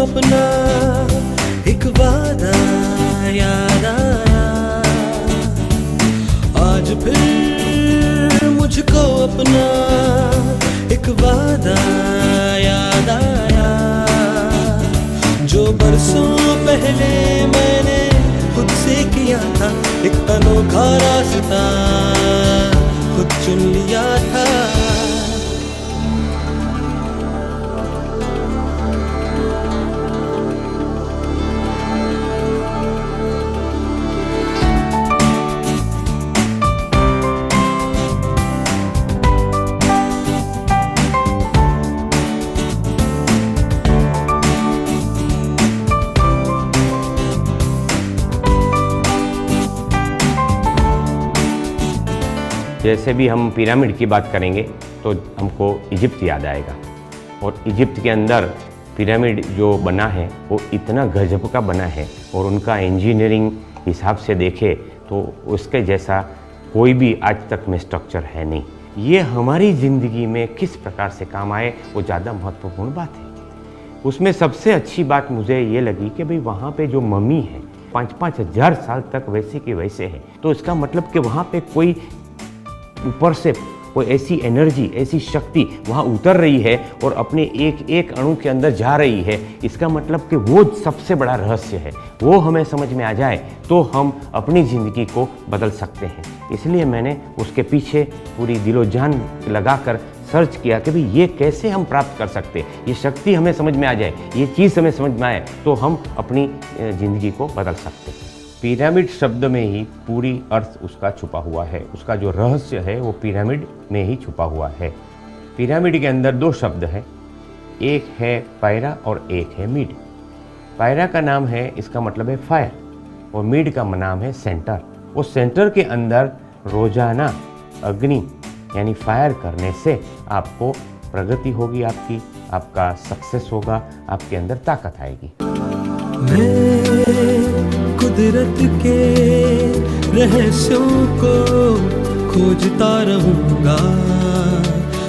अपना एक वादा याद आया, आज फिर मुझको अपना एक वादा याद आया, जो बरसों पहले मैंने खुद से किया था। एक अनोखा रास्ता खुद चुन लिया था। जैसे भी हम पिरामिड की बात करेंगे तो हमको इजिप्ट याद आएगा, और इजिप्ट के अंदर पिरामिड जो बना है वो इतना गजब का बना है, और उनका इंजीनियरिंग हिसाब से देखे तो उसके जैसा कोई भी आज तक में स्ट्रक्चर है नहीं। ये हमारी ज़िंदगी में किस प्रकार से काम आए वो ज़्यादा महत्वपूर्ण बात है। उसमें सबसे अच्छी बात मुझे ये लगी कि भाई वहाँ पे जो मम्मी है 5-5 हज़ार साल तक वैसे के वैसे है, तो इसका मतलब कि वहाँ पे कोई ऊपर से कोई ऐसी एनर्जी, ऐसी शक्ति वहाँ उतर रही है और अपने एक एक अणु के अंदर जा रही है। इसका मतलब कि वो सबसे बड़ा रहस्य है। वो हमें समझ में आ जाए तो हम अपनी ज़िंदगी को बदल सकते हैं। इसलिए मैंने उसके पीछे पूरी दिलो जान लगाकर सर्च किया कि भाई ये कैसे हम प्राप्त कर सकते हैं। ये शक्ति हमें समझ में आ जाए, ये चीज़ हमें समझ में आए तो हम अपनी ज़िंदगी को बदल सकते हैं। पिरामिड शब्द में ही पूरी अर्थ उसका छुपा हुआ है। उसका जो रहस्य है वो पिरामिड में ही छुपा हुआ है। पिरामिड के अंदर 2 शब्द हैं, एक है पायरा और एक है मीड। पायरा का नाम है, इसका मतलब है फायर, और मीड का नाम है सेंटर। उस सेंटर के अंदर रोजाना अग्नि यानी फायर करने से आपको प्रगति होगी, आपका सक्सेस होगा, आपके अंदर ताकत आएगी। कुदरत के रहस्यों को खोजता रहूंगा,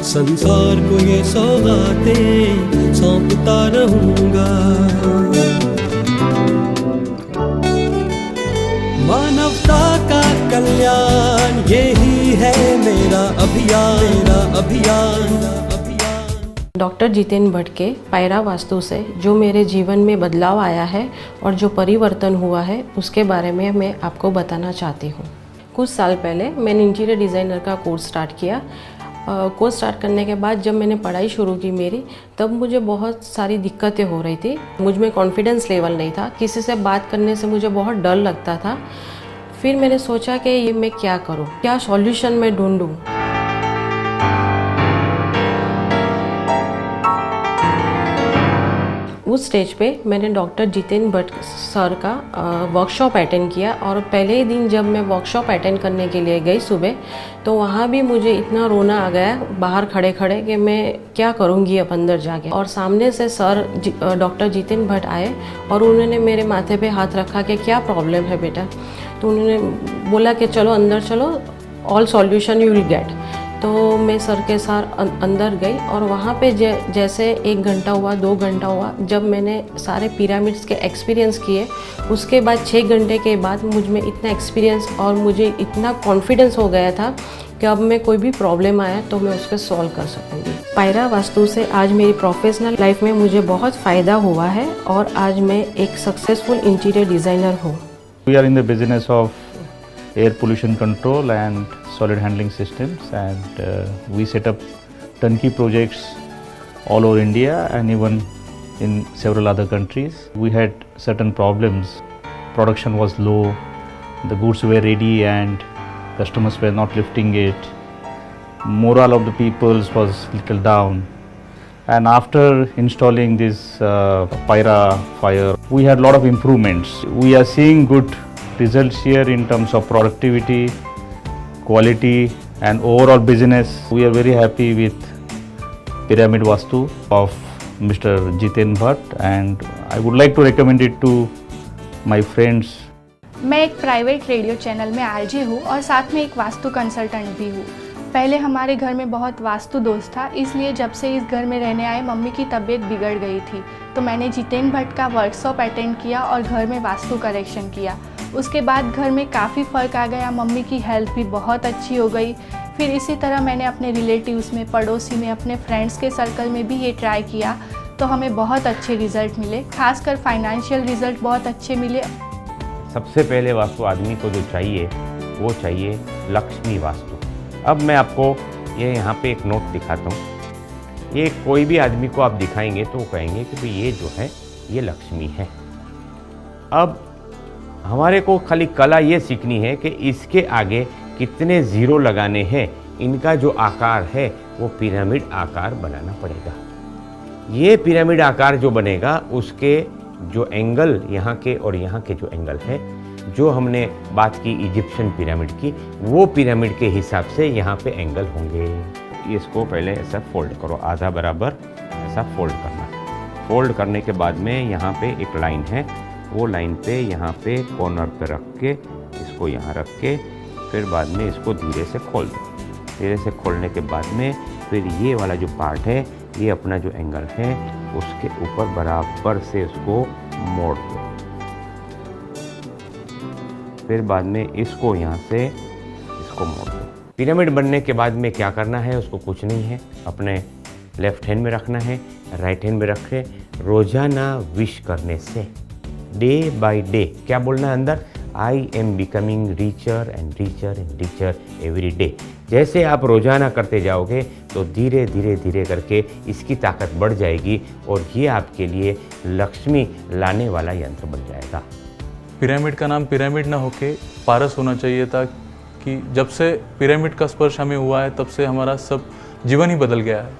संसार को ये सौगातें सौंपता रहूंगा। मानवता का कल्याण यही है मेरा अभियान। डॉक्टर जितेन भट्ट के पायरा वास्तु से जो मेरे जीवन में बदलाव आया है और जो परिवर्तन हुआ है उसके बारे में मैं आपको बताना चाहती हूँ। कुछ साल पहले मैंने इंटीरियर डिज़ाइनर का कोर्स स्टार्ट किया। कोर्स स्टार्ट करने के बाद जब मैंने पढ़ाई शुरू की मेरी, तब मुझे बहुत सारी दिक्कतें हो रही थी। मुझ में कॉन्फिडेंस लेवल नहीं था, किसी से बात करने से मुझे बहुत डर लगता था। फिर मैंने सोचा कि ये मैं क्या करूँ, क्या सॉल्यूशन मैं ढूंढूँ। उस स्टेज पे मैंने डॉक्टर जितेन भट्ट सर का वर्कशॉप अटेंड किया, और पहले ही दिन जब मैं वर्कशॉप अटेंड करने के लिए गई सुबह, तो वहाँ भी मुझे इतना रोना आ गया बाहर खड़े खड़े कि मैं क्या करूँगी अब अंदर जाके। और सामने से सर डॉक्टर जितेन भट्ट आए और उन्होंने मेरे माथे पे हाथ रखा कि क्या प्रॉब्लम है बेटा। तो उन्होंने बोला कि चलो अंदर चलो, all solution you will get. तो मैं सर के साथ अंदर गई, और वहाँ पे जैसे 1 घंटा हुआ, 2 घंटा हुआ, जब मैंने सारे पिरामिड्स के एक्सपीरियंस किए, उसके बाद 6 घंटे के बाद मुझ में इतना एक्सपीरियंस और मुझे इतना कॉन्फिडेंस हो गया था कि अब मैं कोई भी प्रॉब्लम आया तो मैं उसको सॉल्व कर सकूँगी। पायरा वास्तु से आज मेरी प्रोफेशनल लाइफ में मुझे बहुत फ़ायदा हुआ है, और आज मैं एक सक्सेसफुल इंटीरियर डिज़ाइनर हूँ। We are in the business of air pollution control and solid handling systems, and we set up turnkey projects all over India and even in several other countries. We had certain problems. Production was low, the goods were ready and customers were not lifting it. Morale of the people was little down. And after installing this Pyra fire, we had a lot of improvements. We are seeing good results here in terms of productivity, quality and overall business. We are very happy with Pyramid Vastu of Mr. Jiten Bhatt, and I would like to recommend it to my friends. मैं एक private radio channel में RJ हूँ और साथ में एक vastu consultant भी हूँ। पहले हमारे घर में बहुत वास्तु दोष था, इसलिए जब से इस घर में रहने आए मम्मी की तबीयत बिगड़ गई थी। तो मैंने जितेन भट्ट का वर्कशॉप अटेंड किया और घर में वास्तु करेक्शन किया। उसके बाद घर में काफ़ी फ़र्क आ गया, मम्मी की हेल्थ भी बहुत अच्छी हो गई। फिर इसी तरह मैंने अपने रिलेटिव्स में, पड़ोसी में, अपने फ्रेंड्स के सर्कल में भी ये ट्राई किया, तो हमें बहुत अच्छे रिज़ल्ट मिले। खासकर फाइनेंशियल रिज़ल्ट बहुत अच्छे मिले। सबसे पहले वास्तु आदमी को जो चाहिए वो चाहिए लक्ष्मी वास्तु। अब मैं आपको ये यहाँ पे एक नोट दिखाता हूँ। ये कोई भी आदमी को आप दिखाएंगे तो वो कहेंगे कि भाई ये जो है ये लक्ष्मी है। अब हमारे को खाली कला ये सीखनी है कि इसके आगे कितने ज़ीरो लगाने हैं, इनका जो आकार है वो पिरामिड आकार बनाना पड़ेगा। ये पिरामिड आकार जो बनेगा उसके जो एंगल यहाँ के और यहाँ के जो एंगल है, जो हमने बात की इजिप्शियन पिरामिड की, वो पिरामिड के हिसाब से यहाँ पे एंगल होंगे। इसको पहले ऐसा फोल्ड करो, आधा बराबर ऐसा फोल्ड करना। फोल्ड करने के बाद में यहाँ पे एक लाइन है, वो लाइन पे यहाँ पे कॉर्नर पे रख के इसको यहाँ रख के फिर बाद में इसको धीरे से खोल दो। धीरे से खोलने के बाद में फिर ये वाला जो पार्ट है, ये अपना जो एंगल है उसके ऊपर बराबर से उसको मोड़ दो। फिर बाद में इसको यहाँ से इसको मोड़ दो। पिरामिड बनने के बाद में क्या करना है, उसको कुछ नहीं है, अपने लेफ्ट हैंड में रखना है, राइट हैंड में रखे, रोजाना विश करने से डे बाय डे क्या बोलना है अंदर, I am becoming richer and richer and richer every day. जैसे आप रोजाना करते जाओगे तो धीरे धीरे धीरे करके इसकी ताकत बढ़ जाएगी और ये आपके लिए लक्ष्मी लाने वाला यंत्र बन जाएगा। पिरामिड का नाम पिरामिड ना होके पारस होना चाहिए था, कि जब से पिरामिड का स्पर्श हमें हुआ है तब से हमारा सब जीवन ही बदल गया है।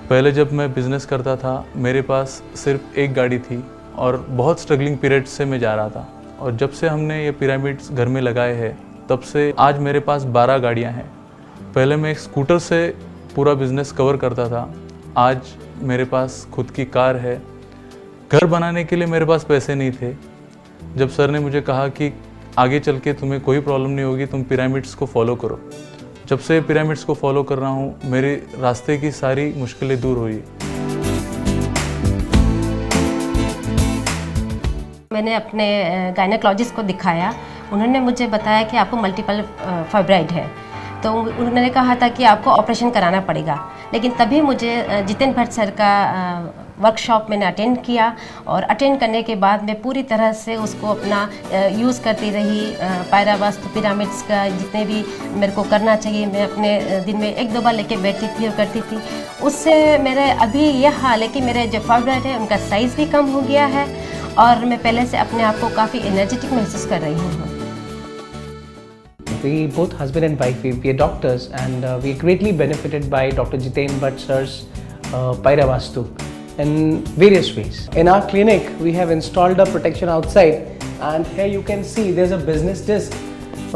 पहले जब मैं बिज़नेस करता था मेरे पास सिर्फ एक गाड़ी थी और बहुत स्ट्रगलिंग पीरियड से मैं जा रहा था, और जब से हमने ये पिरामिड्स घर में लगाए हैं तब से आज मेरे पास 12 गाड़ियाँ हैं। पहले मैं एक स्कूटर से पूरा बिज़नेस कवर करता था, आज मेरे पास खुद की कार है। घर बनाने के लिए मेरे पास पैसे नहीं थे। जब सर ने मुझे कहा कि आगे चल के तुम्हें कोई प्रॉब्लम नहीं होगी, तुम पिरामिड्स को फॉलो करो, जब से पिरामिड्स को फॉलो कर रहा हूँ मेरे रास्ते की सारी मुश्किलें दूर हुई। मैंने अपने गायनेकोलॉजिस्ट को दिखाया, उन्होंने मुझे बताया कि आपको मल्टीपल फाइब्राइड है, तो उन्होंने कहा था कि आपको ऑपरेशन कराना पड़ेगा। लेकिन तभी मुझे जितेन भट्ट सर का वर्कशॉप मैंने अटेंड किया, और अटेंड करने के बाद मैं पूरी तरह से उसको अपना यूज़ करती रही। पायरा वास्तु पिरामिड्स का जितने भी मेरे को करना चाहिए मैं अपने दिन में 1-2 बार लेके बैठती थी और करती थी। उससे मेरे अभी यह हाल है कि मेरे जो फाइब्राइड है उनका साइज़ भी कम हो गया है और मैं पहले से अपने आप को काफ़ी एनर्जेटिक महसूस कर रही हूँ। We both husband and wife, we are doctors, and we greatly benefited by Dr. Jitain Bhatt sir's Paira Vastu in various ways. In our clinic, we have installed a protection outside, and here you can see there's a business disc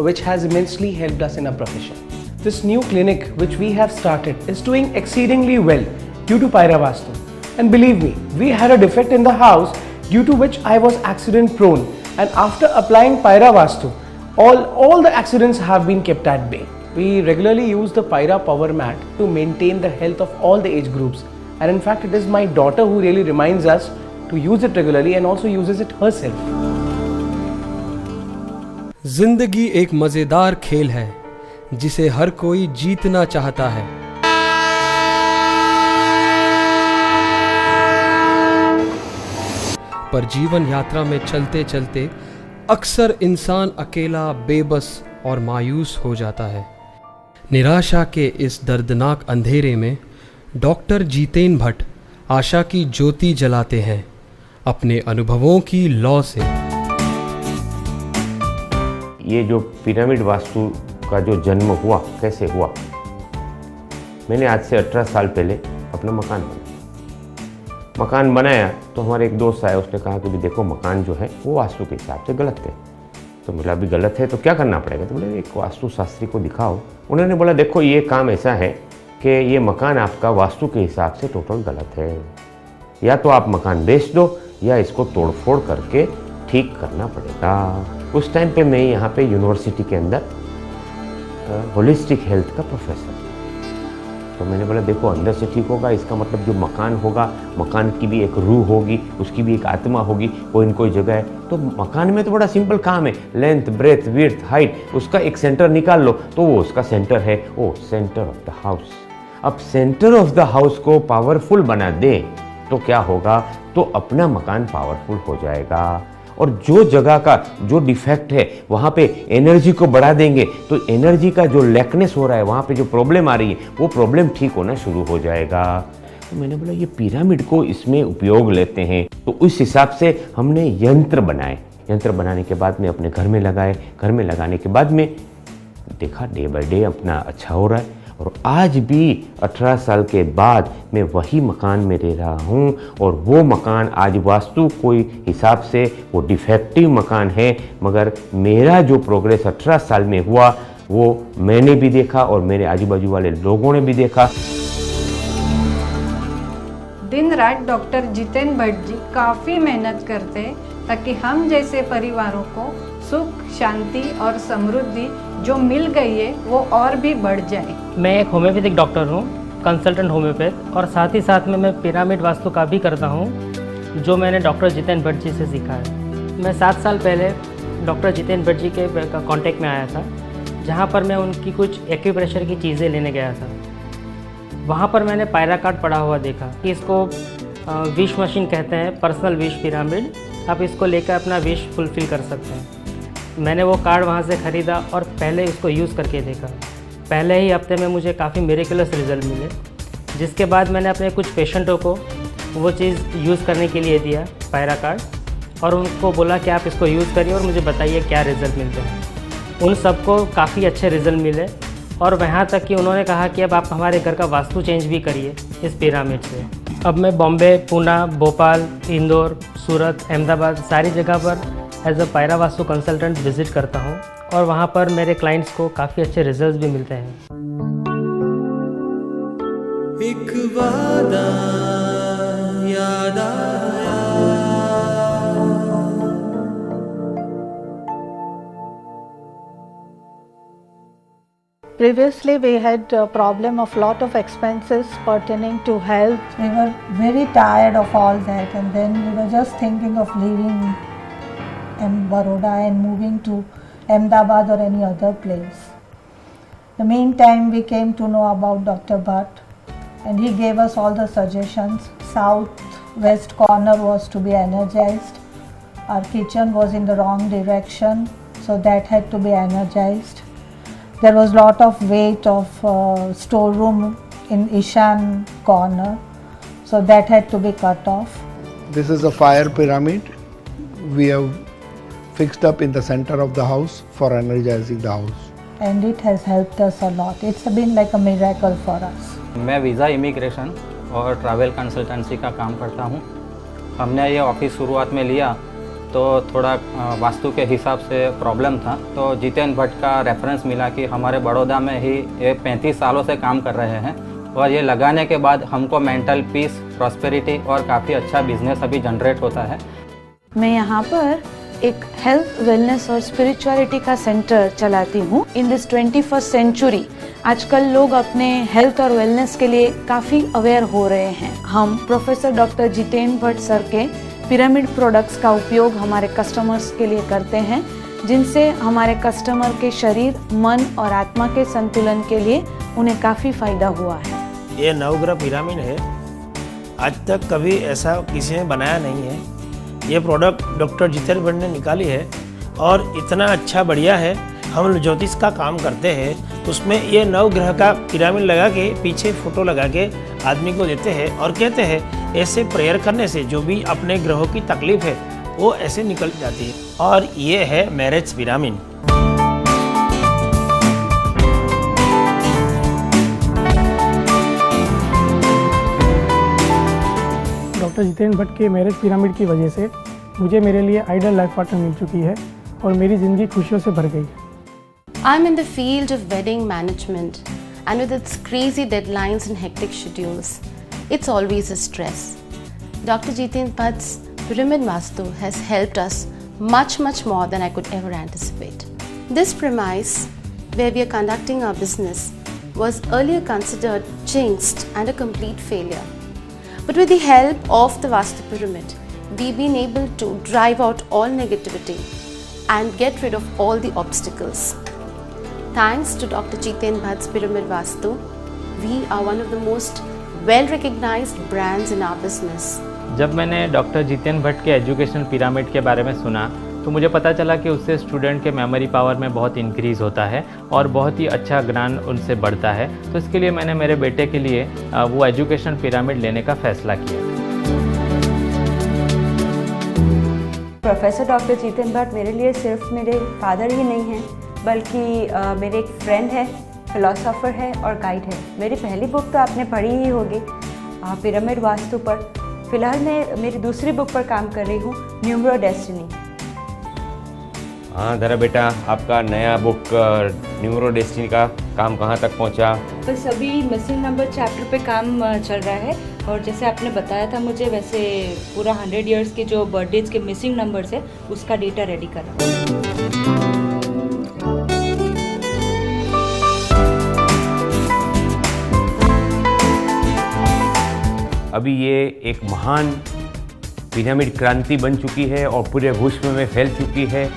which has immensely helped us in our profession. This new clinic which we have started is doing exceedingly well due to Paira Vastu. And believe me, we had a defect in the house due to which I was accident prone, and after applying Paira Vastu, all the accidents have been kept at bay. We regularly use the Paira Power Mat to maintain the health of all the age groups, and in fact it is my daughter who really reminds us to use it regularly and also uses it herself. जिंदगी एक मजेदार खेल है जिसे हर कोई जीतना चाहता है। पर जीवन यात्रा में चलते चलते अक्सर इंसान अकेला, बेबस और मायूस हो जाता है। निराशा के इस दर्दनाक अंधेरे में डॉक्टर जितेन भट्ट आशा की ज्योति जलाते हैं अपने अनुभवों की लौ से। ये जो पिरामिड वास्तु का जो जन्म हुआ, कैसे हुआ, मैंने आज से 18 साल पहले अपना मकान बनाया तो हमारे एक दोस्त आया, उसने कहा कि भी देखो मकान जो है वो वास्तु के हिसाब से गलत है। तो बोला अभी गलत है तो क्या करना पड़ेगा, तो बोले एक वास्तु शास्त्री को दिखाओ। उन्होंने बोला देखो ये काम ऐसा है कि ये मकान आपका वास्तु के हिसाब से टोटल गलत है, या तो आप मकान बेच दो या इसको तोड़फोड़ करके ठीक करना पड़ेगा। उस टाइम पे मैं यहाँ पे यूनिवर्सिटी के अंदर होलिस्टिक हेल्थ का प्रोफेसर। तो मैंने बोला देखो अंदर से ठीक होगा, इसका मतलब जो मकान होगा, मकान की भी एक रूह होगी, उसकी भी एक आत्मा होगी, कोई न कोई जगह है। तो मकान में तो बड़ा सिंपल काम है, लेंथ ब्रेथ विड्थ हाइट, उसका एक सेंटर निकाल लो तो वो उसका सेंटर है, वो सेंटर ऑफ द हाउस। अब सेंटर ऑफ द हाउस को पावरफुल बना दे तो क्या होगा, तो अपना मकान पावरफुल हो जाएगा। और जो जगह का जो डिफेक्ट है वहाँ पे एनर्जी को बढ़ा देंगे तो एनर्जी का जो लैकनेस हो रहा है, वहाँ पे जो प्रॉब्लम आ रही है वो प्रॉब्लम ठीक होना शुरू हो जाएगा। तो मैंने बोला ये पिरामिड को इसमें उपयोग लेते हैं। तो उस हिसाब से हमने यंत्र बनाए। यंत्र बनाने के बाद में अपने घर में लगाए। घर में लगाने के बाद में देखा डे बाय डे अपना अच्छा हो रहा है। और आज भी 18 साल के बाद मैं वही मकान में रह रहा हूँ। और वो मकान आज वास्तु कोई हिसाब से वो डिफेक्टिव मकान है, मगर मेरा जो प्रोग्रेस 18 साल में हुआ वो मैंने भी देखा और मेरे आजू बाजू वाले लोगों ने भी देखा। दिन रात डॉक्टर जितेन भट्ट जी काफ़ी मेहनत करते हैं ताकि हम जैसे परिवारों को सुख शांति और समृद्धि जो मिल गई है वो और भी बढ़ जाए। मैं एक होम्योपैथिक डॉक्टर हूँ, कंसल्टेंट होम्योपैथ, और साथ ही साथ में मैं पिरामिड वास्तु का भी करता हूँ जो मैंने डॉक्टर जितेन भट्ट जी से सीखा है। मैं 7 साल पहले डॉक्टर जितेन भट्ट जी के कांटेक्ट में आया था, जहाँ पर मैं उनकी कुछ एक्यूप्रेशर की चीज़ें लेने गया था। वहाँ पर मैंने पायरा कार्ड पड़ा हुआ देखा कि इसको विश मशीन कहते हैं, पर्सनल विश पिरामिड। आप इसको लेकर अपना विश फुलफ़िल कर सकते हैं। मैंने वो कार्ड वहाँ से ख़रीदा और पहले इसको यूज़ करके देखा। पहले ही हफ्ते में मुझे काफ़ी मिरेकुलस रिज़ल्ट मिले, जिसके बाद मैंने अपने कुछ पेशेंटों को वो चीज़ यूज़ करने के लिए दिया पायरा कार्ड, और उनको बोला कि आप इसको यूज़ करिए और मुझे बताइए क्या रिज़ल्ट मिलते हैं। उन सबको काफ़ी अच्छे रिज़ल्ट मिले, और वहाँ तक कि उन्होंने कहा कि अब आप हमारे घर का वास्तु चेंज भी करिए इस पिरामिड से। अब मैं बॉम्बे, पूना, भोपाल, इंदौर, सूरत, अहमदाबाद सारी जगह पर एज अ पायरा वास्तु कंसल्टेंट विज़िट करता हूँ, और वहाँ पर मेरे क्लाइंट्स को काफ़ी अच्छे रिजल्ट्स भी मिलते हैं। एक वादा याद आया, Previously, we had a problem of lot of expenses pertaining to health. We were very tired of all that, and then we were just thinking of leaving Baroda and moving to Ahmedabad or any other place. In the meantime, we came to know about Dr. Bhatt, and he gave us all the suggestions. South-west corner was to be energized. Our kitchen was in the wrong direction, so that had to be energized. There was lot of weight of storeroom in Ishan corner, so that had to be cut off. This is a fire pyramid we have fixed up in the center of the house for energizing the house. And it has helped us a lot. It's been like a miracle for us. मैं visa immigration और travel consultancy का काम करता हूँ। हमने ये office शुरुआत में लिया तो थोड़ा वास्तु के हिसाब से प्रॉब्लम था, तो जितेन भट्ट का रेफरेंस मिला कि हमारे बड़ौदा में ही ये 35 सालों से काम कर रहे हैं, और ये लगाने के बाद हमको मेंटल पीस, प्रॉस्पेरिटी और काफ़ी अच्छा बिजनेस अभी जनरेट होता है। मैं यहाँ पर एक हेल्थ, वेलनेस और स्पिरिचुअलिटी का सेंटर चलाती हूँ। इन दिस 21st सेंचुरी आजकल लोग अपने हेल्थ और वेलनेस के लिए काफ़ी अवेयर हो रहे हैं। हम professor doctor Jiten Bhatt sir के पिरामिड प्रोडक्ट्स का उपयोग हमारे कस्टमर्स के लिए करते हैं, जिनसे हमारे कस्टमर के शरीर, मन और आत्मा के संतुलन के लिए उन्हें काफ़ी फ़ायदा हुआ है। ये नवग्रह पिरामिड है, आज तक कभी ऐसा किसी ने बनाया नहीं है। ये प्रोडक्ट डॉक्टर जितेन भट्ट ने निकाली है और इतना अच्छा बढ़िया है। हम ज्योतिष का काम करते हैं, उसमें ये नवग्रह का पिरामिड लगा के पीछे फोटो लगा के आदमी को देते हैं और कहते हैं ऐसे प्रेयर करने से जो भी अपने ग्रहों की तकलीफ है वो ऐसे निकल जाती है। और ये है marriage pyramid. Doctor Jiten Bhatt के मैरिज पिरामिड की वजह से मुझे मेरे लिए आइडियल लाइफ पार्टनर मिल चुकी है और मेरी ज़िंदगी खुशियों से भर गई है। I'm in the field of wedding management, and with its crazy deadlines and hectic schedules, it's always a stress. Dr. Jitin Bhatt's Pyramid Vastu has helped us much more than I could ever anticipate. This premise where we are conducting our business, was earlier considered jinxed and a complete failure. But with the help of the Vastu Pyramid, we've been able to drive out all negativity and get rid of all the obstacles. Thanks to Dr. Jiten Bhatt's Pyramid Vastu, we are one of the most well-recognized brands in our business. जब मैंने doctor Jiten Bhatt के educational pyramid के बारे में सुना तो मुझे पता चला कि उससे स्टूडेंट के मेमोरी पावर में बहुत इंक्रीज़ होता है और बहुत ही अच्छा ज्ञान उनसे बढ़ता है। तो इसके लिए मैंने मेरे बेटे के लिए वो एजुकेशनल पिरामिड लेने का फैसला किया। प्रोफेसर डॉक्टर जितेन भट्ट मेरे लिए सिर्फ मेरे फादर ही नहीं हैं, बल्कि मेरे एक फ्रेंड है, फिलोसोफर है और गाइड है। मेरी पहली बुक तो आपने पढ़ी ही होगी, पिरामिड वास्तु पर। फिलहाल मैं मेरी दूसरी बुक पर काम कर रही हूँ, न्यूमरो डेस्टिनी। हाँ, जरा बेटा, आपका नया बुक न्यूमरो डेस्टिनी का काम कहाँ तक पहुँचा? बस अभी मिसिंग नंबर चैप्टर पे काम चल रहा है, और जैसे आपने बताया था मुझे, वैसे पूरा 100 ईयर्स के जो बर्थडेज के मिसिंग नंबर्स है उसका डेटा रेडी कर रहा हूँ। अभी ये एक महान पिरामिड क्रांति बन चुकी है और पूरे विश्व में फैल चुकी है,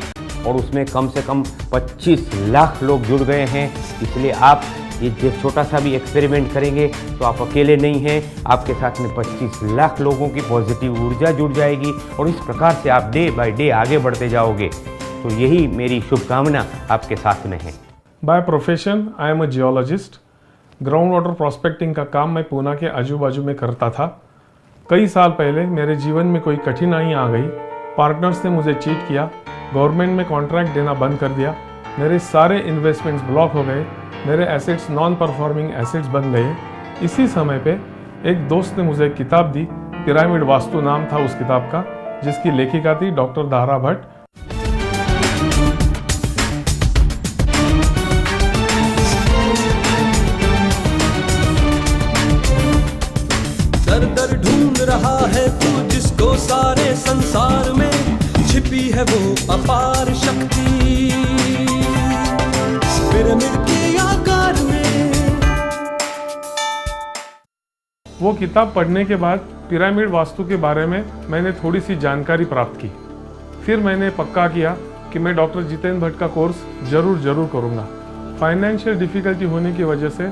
और उसमें कम से कम 25 लाख लोग जुड़ गए हैं। इसलिए आप ये छोटा सा भी एक्सपेरिमेंट करेंगे तो आप अकेले नहीं हैं, आपके साथ में 25 लाख लोगों की पॉजिटिव ऊर्जा जुड़ जाएगी, और इस प्रकार से आप डे बाय डे आगे बढ़ते जाओगे। तो यही मेरी शुभकामना आपके साथ में है। By profession I am a geologist. Ground water prospecting का काम मैं पूना के आजू बाजू में करता था। कई साल पहले मेरे जीवन में कोई कठिनाई आ गई, पार्टनर्स ने मुझे चीट किया, गवर्नमेंट में कॉन्ट्रैक्ट देना बंद कर दिया, मेरे सारे इन्वेस्टमेंट्स ब्लॉक हो गए, मेरे एसेट्स नॉन परफॉर्मिंग एसेट्स बन गए। इसी समय पे एक दोस्त ने मुझे एक किताब दी, पिरामिड वास्तु नाम था उस किताब का, जिसकी लेखिका थी डॉक्टर दारा भट्ट। दर दर ढूंढ रहा है तू जिसको सारे संसार में छिपी है वो अपार शक्ति पिरामिड के आकार में। वो किताब पढ़ने के बाद पिरामिड वास्तु के बारे में मैंने थोड़ी सी जानकारी प्राप्त की। फिर मैंने पक्का किया कि मैं डॉक्टर जितेन भट्ट का कोर्स जरूर करूँगा। फाइनेंशियल डिफ़िकल्टी होने की वजह से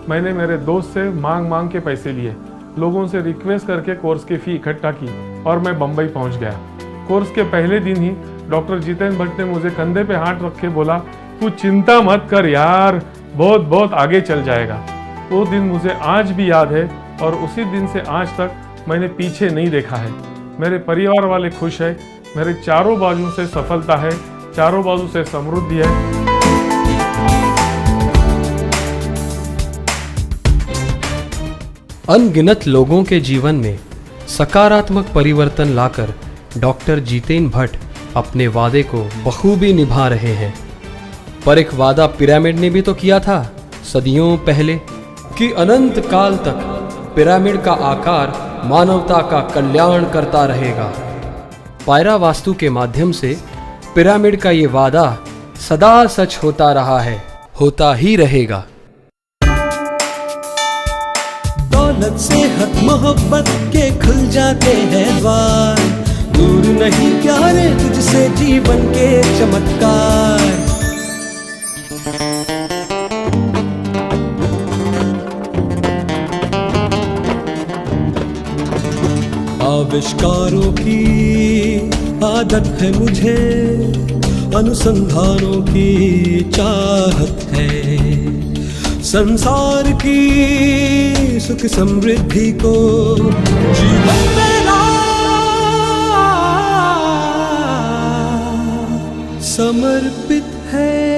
मैंने मेरे दोस्त से मांग के पैसे लिए, लोगों से रिक्वेस्ट करके कोर्स की फ़ी इकट्ठा की, और मैं बम्बई पहुंच गया। कोर्स के पहले दिन ही डॉक्टर जितेन भट्ट ने मुझे कंधे पे हाथ रख के बोला, तू चिंता मत कर यार, बहुत आगे चल जाएगा। वो दिन मुझे आज भी याद है, और उसी दिन से आज तक मैंने पीछे नहीं देखा है। मेरे परिवार वाले खुश है, मेरे चारों बाजू से सफलता है, चारों बाजू से समृद्धि है। अनगिनत लोगों के जीवन में सकारात्मक परिवर्तन लाकर डॉक्टर जितेन भट्ट अपने वादे को बखूबी निभा रहे हैं। पर एक वादा पिरामिड ने भी तो किया था सदियों पहले कि अनंत काल तक पिरामिड का आकार मानवता का कल्याण करता रहेगा। पायरा वास्तु के माध्यम से पिरामिड का ये वादा सदा सच होता रहा है, होता ही रहेगा। दौलत सेहत मोहब्बत के खुल जाते हैं द्वार, दूर नहीं प्यारे तुझसे जीवन के चमत्कार। आविष्कारों की आदत है मुझे, अनुसंधानों की चाहत है, संसार की सुख समृद्धि को जीवन मेरा समर्पित है।